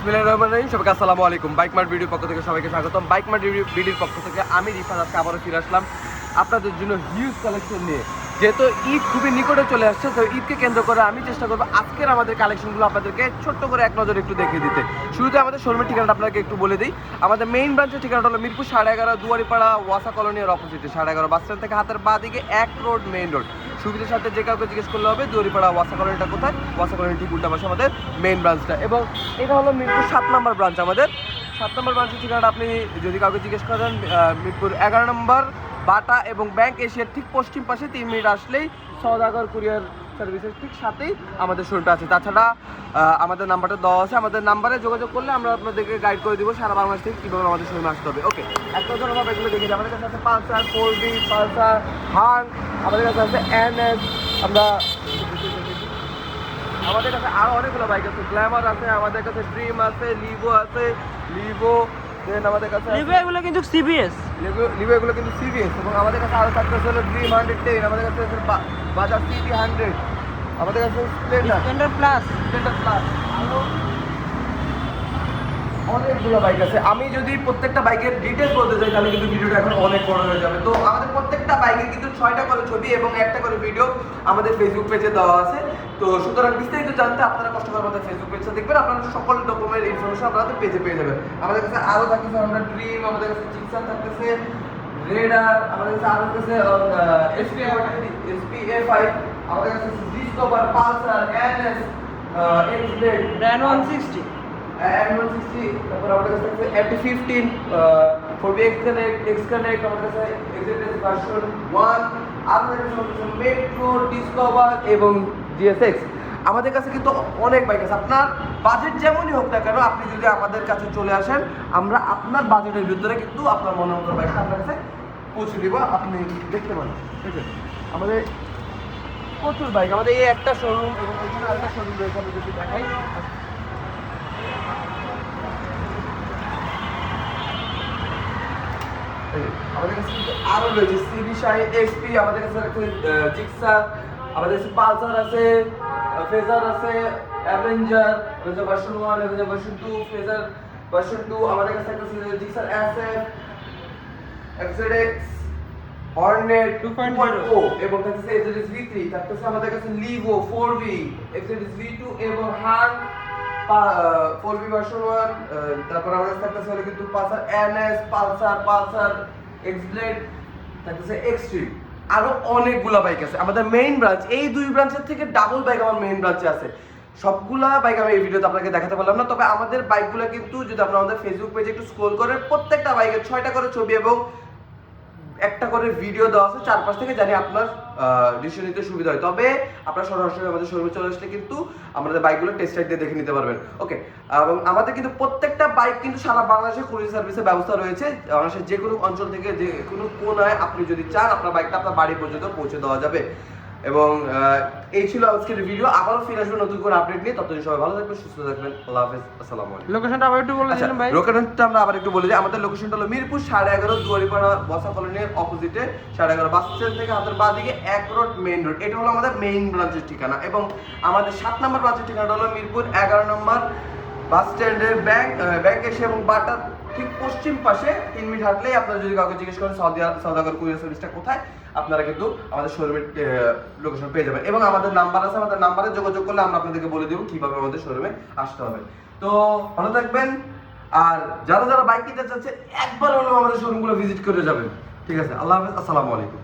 বিসমিল্লাহিররহমানিররহিম। সবাইকে আসসালামু আলাইকুম। বাইক মার্ট ভিডিওর পক্ষ থেকে সবাইকে স্বাগতম। বাইক মার্ট ভিডিওর পক্ষ থেকে আমি রিফাত আজকে আবারও ফিরে আসলাম আপনাদের জন্য হিউজ কালেকশন নিয়ে। যেহেতু ঈদ খুবই নিকটে চলে আসছে, তো ঈদকে কেন্দ্র করে আমি চেষ্টা করবো আজকের আমাদের কালেকশনগুলো আপনাদেরকে ছোট্ট করে এক নজরে একটু দেখিয়ে দিতে। শুরুতে আমাদের শোরুমের ঠিকানাটা আপনাকে একটু বলে দিই। আমাদের মেইন ব্রাঞ্চের ঠিকানাটা হলো মিরপুর 11.5 দুয়ারিপাড়া ওয়াসা কলোনির অপোজিটে 11.5 বাস স্ট্যান্ড থেকে হাতের বাঁ দিকে 1 রোড মেইন রোড। সুবিধার সাথে যে কাউকে জিজ্ঞেস করলে হবে দুয়ারিপাড়া ওয়াসা কলোনিটা কোথায়, ওয়াসা কলোনি ঠিক উল্টা পাশে আমাদের মেইন ব্রাঞ্চটা। এবং এটা হলো মিরপুর 7 নম্বর ব্রাঞ্চ। আমাদের 7 নম্বর ব্রাঞ্চের ঠিকানাটা আপনি যদি কাউকে জিজ্ঞেস করেন মিরপুর 11 নম্বর বাটা এবং ব্যাংক এশিয়ার ঠিক পশ্চিম পাশে 3 মিনিট আসলেই সওদাগর কুরিয়ার সার্ভিসের ঠিক সাথেই আমাদের শোরুমটা আছে। তাছাড়া আমাদের নাম্বারটা দেওয়া আছে, আমাদের নাম্বারে যোগাযোগ করলে আমরা আপনাদেরকে গাইড করে দিব সারা বাংলাদেশ থেকে কীভাবে আমাদের শোরুমে আসতে হবে। ওকে, একটা ধরনের আমরা এগুলো দেখেছি। আমাদের কাছে আছে পালসার, 4V, পালসার, হান, আমাদের কাছে আছে NS, আমাদের কাছে আরও অনেকগুলো বাইক আছে, গ্ল্যামার আছে, আমাদের কাছে ড্রিম আছে, লিভো আছে, লিভো দেন আমাদের কাছে এগুলো কিন্তু সিবিএস লিভো এগুলো কিন্তু সিরিয়াস। এবং আমাদের কাছে আরও থাকতেছে হলো ড্রিম 110, আমাদের কাছে আছে বাজাজ সিটি 100, আমাদের কাছে স্প্লেন্ডার প্লাস আরও অনেকগুলো বাইক আছে। আমি যদি প্রত্যেকটা বাইকের ডিটেলস বলতে চাই তাহলে কিন্তু ভিডিওটা এখন অনেক বড় হয়ে যাবে। তো আমাদের প্রত্যেকটা বাইকের কিন্তু 6টা করে ছবি এবং একটা করে ভিডিও আমাদের ফেসবুক পেজে দেওয়া আছে। তো সুতরাং বিস্তারিত জানতে আপনারা কষ্ট করে আমাদের ফেসবুক পেজটা দেখবেন, আপনারা সকল ডকুমেন্ট ইনফরমেশন আপনাদের পেজে পেয়ে যাবেন। আমাদের কাছে আরও থাকতেছে আমরা ড্রিম, আমাদের কাছে জিক্সার থাকতেছে, রেডার, আমাদের কাছে আরও থাকতেছে SPA5, আমাদের কাছে discover, Pulsar, NS, X-Blade, brand 160 M160, তারপর আমাদের কাছে আছে MT15, 4B X-Connect, আমাদের কাছে XZS ভার্সন 1, আমাদের কাছে আছে মেট্রো, ডিসকভার এবং GSX। আমাদের কাছে কিন্তু অনেক বাইক আছে। আপনার বাজেট যেমনই হোক না কেন, আপনি যদি আমাদের কাছে চলে আসেন, আমরা আপনার বাজেটের ভিতরে কিন্তু আপনার মনের মতো বাইকটা আপনার কাছে পৌঁছে দিব। আপনি দেখতে পারেন, ঠিক আছে? আমাদের প্রচুর বাইক, আমাদের এই একটা শোরুম এবং ওইখানে আরেকটা শোরুম রয়েছে, আমি যদি দেখাই। আমাদের কাছে কিন্তু আরো রয়েছে সিবি XP, আমাদের কাছে আছে জিক্সার, আমাদের কাছে পালসার আছে, ফেজার আছে, Avenger version 1, Avenger version 2, phasor version 2, আমাদের কাছে আছে জিক্সার SF, XZX, হর্নেট 2.0 এবং থাকছে XZS V3, থাকছে আমাদের কাছে লিভো 4V, XZS V2 এবং হান 4V ভার্সন 1, তারপর আমাদের থাকতেছে হলো কিন্তু পালসার NS, পালসার এক্সব্লেড, থাকতেছে এক্সট্রিম, আরো অনেকগুলা বাইক আছে। আমাদের মেইন ব্রাঞ্চ এই দুই ব্রাঞ্চের থেকে ডাবল বাইক আমার মেইন ব্রাঞ্চে আছে। সবগুলা বাইক আমি এই ভিডিওতে আপনাকে দেখাতে পারলাম না, তবে আমাদের বাইকগুলো কিন্তু যদি আপনারা আমাদের ফেসবুক পেজে একটু স্ক্রল করেন, প্রত্যেকটা বাইকের 6টা করে ছবি এবং একটা করে ভিডিও দেওয়া আছে চারপাশ থেকে, জানি আপনার ডিসিশন নিতে সুবিধা হয়। তবে আপনার সরাসরি আমাদের শোরুমে চলে আসলে কিন্তু আমাদের বাইকগুলো টেস্ট রাইড দিয়ে দেখে নিতে পারবেন। ওকে, এবং আমাদের কিন্তু প্রত্যেকটা বাইক কিন্তু সারা বাংলাদেশে কুরিয়ার সার্ভিসের ব্যবস্থা রয়েছে। বাংলাদেশের যে কোনো অঞ্চল থেকে যে কোনো কোনায় আপনি যদি চান আপনার বাইকটা আপনার বাড়ি পর্যন্ত পৌঁছে দেওয়া যাবে। এবং এই ছিল আজকের ভিডিও। আবারও ফিরে আসবেন নতুন করে আপডেট নিয়ে। ততদিন সবাই ভালো থাকবেন, সুস্থ থাকবেন। আল্লাহ হাফেজ, আসসালামু আলাইকুম। লোকেশনটা আবার একটু বলে দিন ভাই। লোকেশনটা আমরা আবার একটু বলে দিই। আমাদের লোকেশনটা হলো মিরপুর 11.5 দুয়ারিপাড়া ওয়াসা কলোনির অপোজিটে 11.5 বাস স্ট্যান্ড থেকে হাতের বাঁ দিকে 1 রোড মেইন রোড। এটা হলো আমাদের মেইন ব্রাঞ্চের ঠিকানা। এবং আমাদের 7 নম্বর ব্রাঞ্চের ঠিকানাটা হলো মিরপুর 11 নম্বর বাস স্ট্যান্ডের ব্যাংক এশিয়া এবং বাটার ঠিক পশ্চিম পাশে 3 মিনিট হাঁটলেই আপনারা যদি কাউকে জিজ্ঞেস করেন সওদাগর কুরিয়ার সার্ভিসটা কোথায়, আপনারা কিন্তু আমাদের শোরুমের লোকেশন পেয়ে যাবেন। এবং আমাদের নাম্বার আছে, আমাদের নাম্বারে যোগাযোগ করলে আমরা আপনাদেরকে বলে দেবো কিভাবে আমাদের শোরুমে আসতে হবে। তো ভালো থাকবেন, আর যারা যারা বাইক কিনতে চাচ্ছে একবার হলেও আমাদের শোরুমগুলো ভিজিট করে যাবেন। ঠিক আছে, আল্লাহ হাফেজ, আসসালামু আলাইকুম।